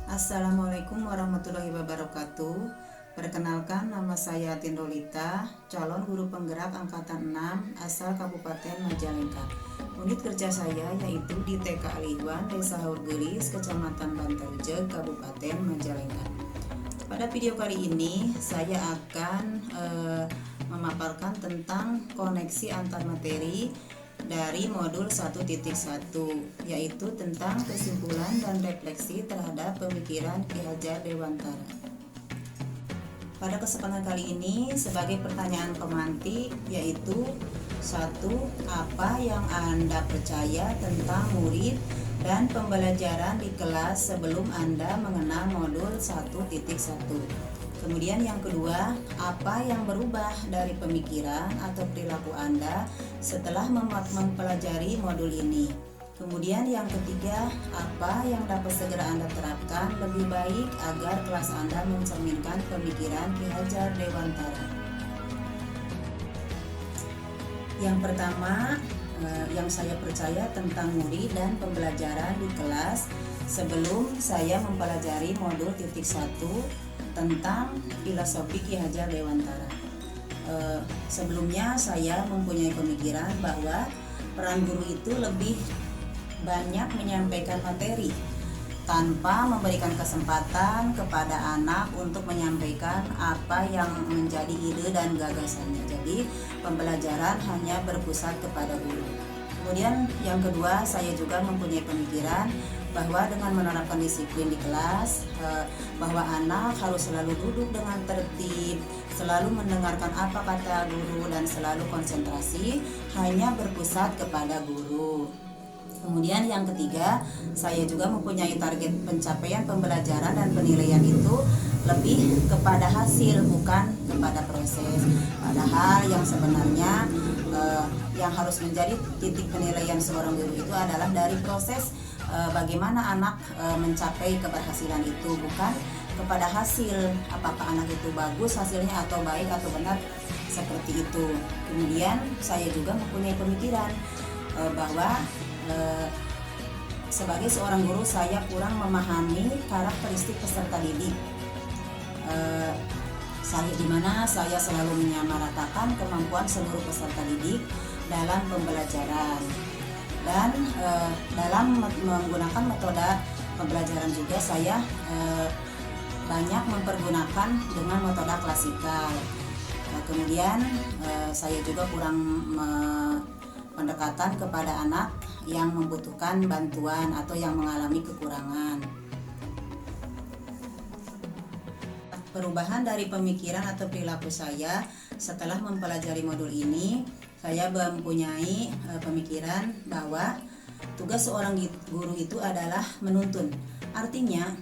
Assalamualaikum warahmatullahi wabarakatuh. Perkenalkan, nama saya Tindolita, calon guru penggerak angkatan 6 asal Kabupaten Majalengka. Unit kerja saya yaitu di TK Aliwan, Desa Haurgelis, Kecamatan Bantaujeg, Kabupaten Majalengka. Pada video kali ini saya akan memaparkan tentang koneksi antar materi dari modul 1.1, yaitu tentang kesimpulan dan refleksi terhadap pemikiran Ki Hajar Dewantara. Pada kesempatan kali ini sebagai pertanyaan pemantik yaitu 1. Apa yang Anda percaya tentang murid dan pembelajaran di kelas sebelum Anda mengenal modul 1.1? Kemudian yang kedua, apa yang berubah dari pemikiran atau perilaku Anda setelah mempelajari modul ini? Kemudian yang ketiga, apa yang dapat segera Anda terapkan lebih baik agar kelas Anda mencerminkan pemikiran Ki Hajar Dewantara? Yang pertama, yang saya percaya tentang murid dan pembelajaran di kelas sebelum saya mempelajari modul 1 tentang filosofi Ki Hajar Dewantara. Sebelumnya saya mempunyai pemikiran bahwa peran guru itu lebih banyak menyampaikan materi tanpa memberikan kesempatan kepada anak untuk menyampaikan apa yang menjadi ide dan gagasannya. Jadi pembelajaran hanya berpusat kepada guru. Kemudian yang kedua, saya juga mempunyai pemikiran bahwa dengan menerapkan disiplin di kelas, bahwa anak harus selalu duduk dengan tertib, selalu mendengarkan apa kata guru dan selalu konsentrasi hanya berpusat kepada guru. Kemudian yang ketiga, saya juga mempunyai target pencapaian pembelajaran dan penilaian itu lebih kepada hasil bukan kepada proses. Padahal yang sebenarnya yang harus menjadi titik penilaian seorang guru itu adalah dari proses bagaimana anak mencapai keberhasilan itu, bukan kepada hasil apakah anak itu bagus hasilnya atau baik atau benar seperti itu. Kemudian saya juga mempunyai pemikiran bahwa sebagai seorang guru saya kurang memahami karakteristik peserta didik. Dimana saya selalu menyamaratakan kemampuan seluruh peserta didik dalam pembelajaran dan dalam menggunakan metode pembelajaran juga saya banyak mempergunakan dengan metode klasikal. Kemudian saya juga kurang pendekatan kepada anak yang membutuhkan bantuan atau yang mengalami kekurangan. Perubahan dari pemikiran atau perilaku saya setelah mempelajari modul ini, saya mempunyai pemikiran bahwa tugas seorang guru itu adalah menuntun. Artinya,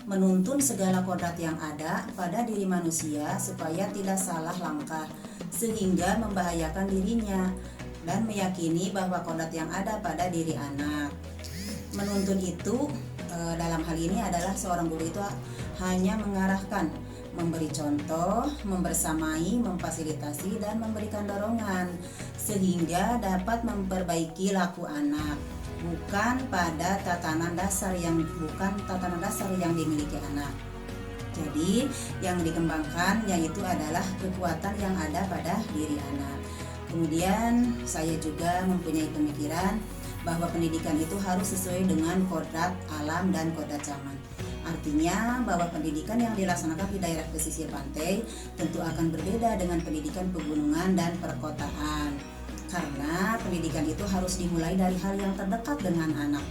menuntun segala kodrat yang ada pada diri manusia supaya tidak salah langkah sehingga membahayakan dirinya, dan meyakini bahwa kodrat yang ada pada diri anak. Menuntun itu dalam hal ini adalah seorang guru itu hanya mengarahkan, memberi contoh, membersamai, memfasilitasi, dan memberikan dorongan sehingga dapat memperbaiki laku anak, bukan pada tatanan dasar yang dimiliki anak. Jadi yang dikembangkan yaitu adalah kekuatan yang ada pada diri anak. Kemudian saya juga mempunyai pemikiran bahwa pendidikan itu harus sesuai dengan kodrat alam dan kodrat zaman. Artinya bahwa pendidikan yang dilaksanakan di daerah pesisir pantai tentu akan berbeda dengan pendidikan pegunungan dan perkotaan. Karena pendidikan itu harus dimulai dari hal yang terdekat dengan anak.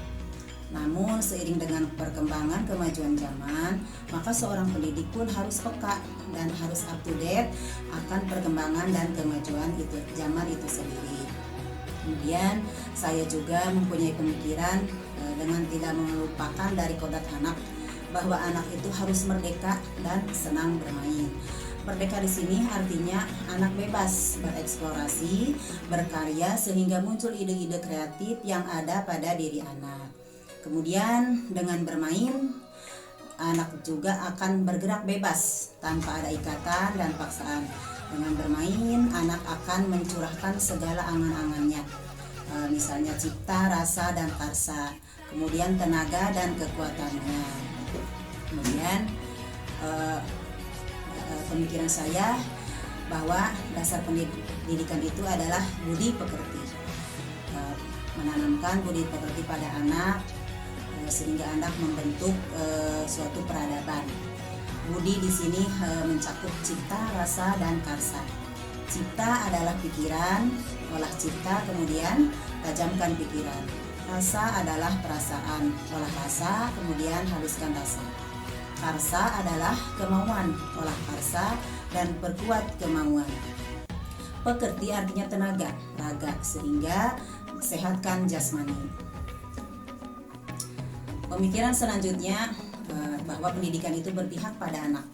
Namun seiring dengan perkembangan kemajuan zaman, maka seorang pendidik pun harus peka dan harus up to date akan perkembangan dan kemajuan zaman itu sendiri. Kemudian saya juga mempunyai pemikiran dengan tidak melupakan dari kodrat anak, bahwa anak itu harus merdeka dan senang bermain. Merdeka di sini artinya anak bebas bereksplorasi, berkarya sehingga muncul ide-ide kreatif yang ada pada diri anak. Kemudian dengan bermain, anak juga akan bergerak bebas tanpa ada ikatan dan paksaan. Dengan bermain, anak akan mencurahkan segala angan-angannya, misalnya cipta, rasa, dan karsa, kemudian tenaga dan kekuatannya. Kemudian pemikiran saya bahwa dasar pendidikan itu adalah budi pekerti. Menanamkan budi pekerti pada anak sehingga anak membentuk suatu peradaban. Budi di sini mencakup cipta, rasa, dan karsa. Cipta adalah pikiran, olah cipta, kemudian tajamkan pikiran. Rasa adalah perasaan, olah rasa, kemudian haluskan rasa. Karsa adalah kemauan, olah karsa, dan perkuat kemauan. Pekerti artinya tenaga, raga, sehingga sehatkan jasmani. Pemikiran selanjutnya bahwa pendidikan itu berpihak pada anak.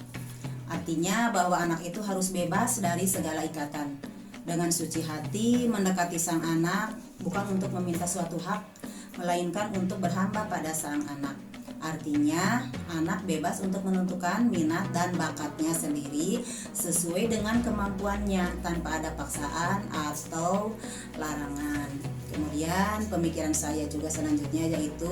Artinya bahwa anak itu harus bebas dari segala ikatan. Dengan suci hati mendekati sang anak, bukan untuk meminta suatu hak, melainkan untuk berhamba pada sang anak. Artinya anak bebas untuk menentukan minat dan bakatnya sendiri sesuai dengan kemampuannya tanpa ada paksaan atau larangan. Kemudian pemikiran saya juga selanjutnya yaitu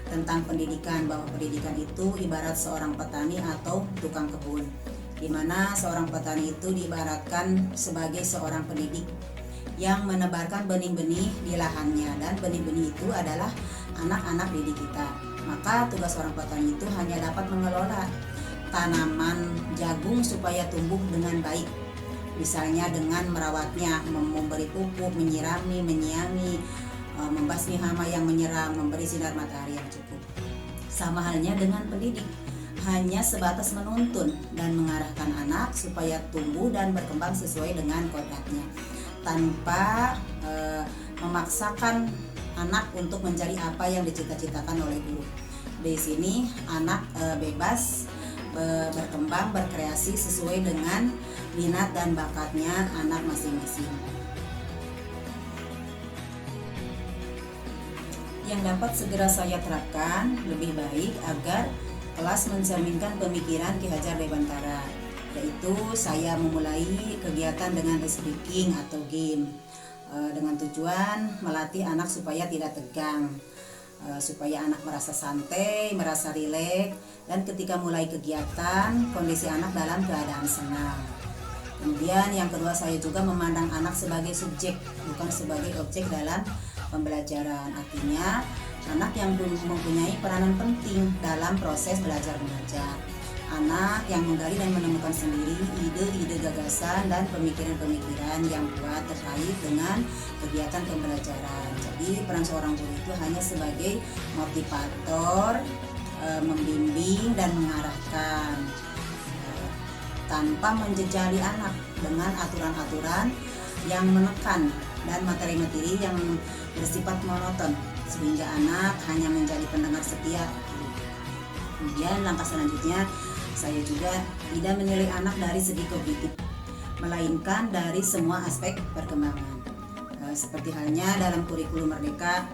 tentang pendidikan, bahwa pendidikan itu ibarat seorang petani atau tukang kebun, di mana seorang petani itu diibaratkan sebagai seorang pendidik yang menebarkan benih-benih di lahannya, dan benih-benih itu adalah anak-anak didik kita. Maka tugas seorang petani itu hanya dapat mengelola tanaman jagung supaya tumbuh dengan baik, misalnya dengan merawatnya, memberi pupuk, menyirami, menyiangi, membasmi hama yang menyerang, memberi sinar matahari yang cukup. Sama halnya dengan pendidik, hanya sebatas menuntun dan mengarahkan anak supaya tumbuh dan berkembang sesuai dengan kodratnya, tanpa memaksakan anak untuk menjadi apa yang dicita-citakan oleh guru. Di sini anak bebas berkembang, berkreasi sesuai dengan minat dan bakatnya anak masing-masing. Yang dapat segera saya terapkan lebih baik agar kelas mencerminkan pemikiran Ki Hajar Dewantara, yaitu saya memulai kegiatan dengan speaking atau game dengan tujuan melatih anak supaya tidak tegang, supaya anak merasa santai, merasa rileks, dan ketika mulai kegiatan kondisi anak dalam keadaan senang. Kemudian yang kedua, saya juga memandang anak sebagai subjek, bukan sebagai objek dalam pembelajaran. Artinya anak yang mempunyai peranan penting dalam proses belajar mengajar. Anak yang menggali dan menemukan sendiri ide-ide, gagasan, dan pemikiran-pemikiran yang kuat terkait dengan kegiatan pembelajaran. Jadi peran seorang guru itu hanya sebagai motivator, membimbing dan mengarahkan, tanpa menjejali anak dengan aturan-aturan yang menekan dan materi-materi yang bersifat monoton, sehingga anak hanya menjadi pendengar setia. Kemudian langkah selanjutnya, saya juga tidak menilai anak dari segi kognitif, melainkan dari semua aspek perkembangan. Seperti halnya dalam kurikulum Merdeka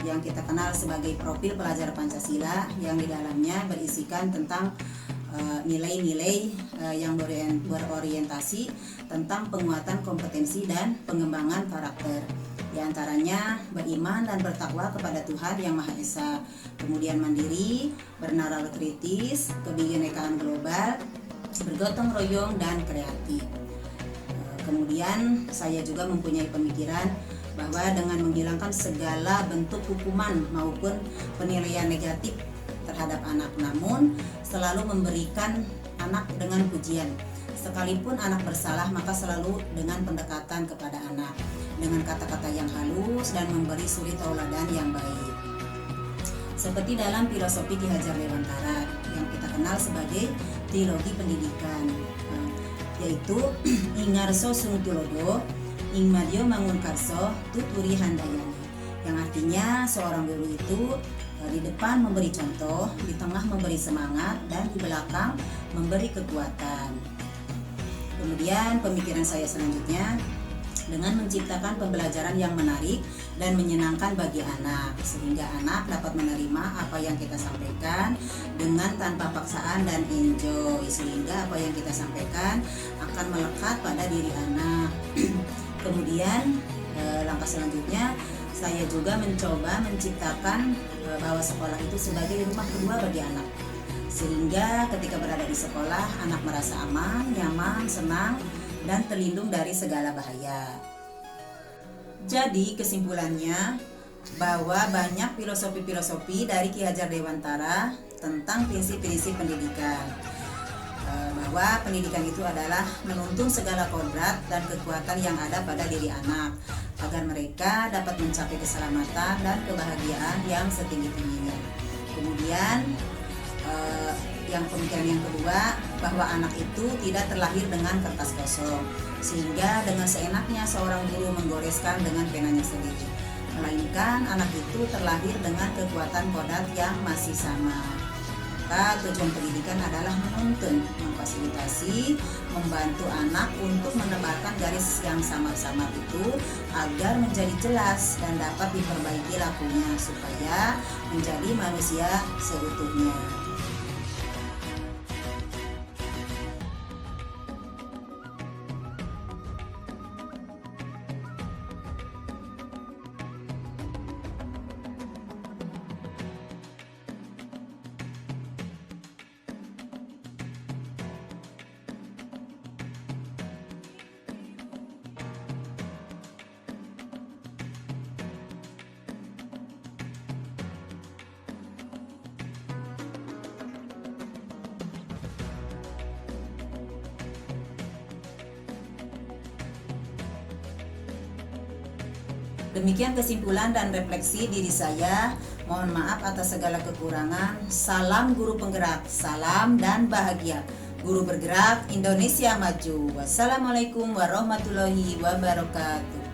yang kita kenal sebagai profil pelajar Pancasila, yang di dalamnya berisikan tentang nilai-nilai yang berorientasi tentang penguatan kompetensi dan pengembangan karakter. Di antaranya beriman dan bertakwa kepada Tuhan Yang Maha Esa, kemudian mandiri, bernalar kritis, kebinekaan global, bergotong royong, dan kreatif. Kemudian saya juga mempunyai pemikiran bahwa dengan menghilangkan segala bentuk hukuman maupun penilaian negatif terhadap anak, namun selalu memberikan anak dengan pujian. Sekalipun anak bersalah, maka selalu dengan pendekatan kepada anak dengan kata-kata yang halus dan memberi suri tauladan yang baik. Seperti dalam filosofi Ki Hajar Dewantara yang kita kenal sebagai trilogi pendidikan, yaitu Ingarso Sunutulodo, Ingmadyo Mangunkarso, Tuturi Handayani, yang artinya seorang guru itu di depan memberi contoh, di tengah memberi semangat, dan di belakang memberi kekuatan. Kemudian pemikiran saya selanjutnya dengan menciptakan pembelajaran yang menarik dan menyenangkan bagi anak, sehingga anak dapat menerima apa yang kita sampaikan dengan tanpa paksaan dan enjoy, sehingga apa yang kita sampaikan akan melekat pada diri anak. Kemudian langkah selanjutnya, saya juga mencoba menciptakan bahwa sekolah itu sebagai rumah kedua bagi anak. Sehingga ketika berada di sekolah, anak merasa aman, nyaman, senang, dan terlindung dari segala bahaya. Jadi kesimpulannya bahwa banyak filosofi-filosofi dari Ki Hajar Dewantara tentang prinsip-prinsip pendidikan. Bahwa pendidikan itu adalah menuntun segala kodrat dan kekuatan yang ada pada diri anak agar mereka dapat mencapai keselamatan dan kebahagiaan yang setinggi-tingginya. Kemudian yang pemikiran yang kedua, bahwa anak itu tidak terlahir dengan kertas kosong, sehingga dengan seenaknya seorang guru menggoreskan dengan penanya sendiri, melainkan anak itu terlahir dengan kekuatan kodrat yang masih sama. Maka tujuan pendidikan adalah menuntun, memfasilitasi, membantu anak untuk menebarkan garis yang samar-samar itu agar menjadi jelas dan dapat diperbaiki lakunya supaya menjadi manusia seutuhnya. Demikian kesimpulan dan refleksi diri saya. Mohon maaf atas segala kekurangan. Salam guru penggerak, salam dan bahagia. Guru bergerak, Indonesia maju. Wassalamualaikum warahmatullahi wabarakatuh.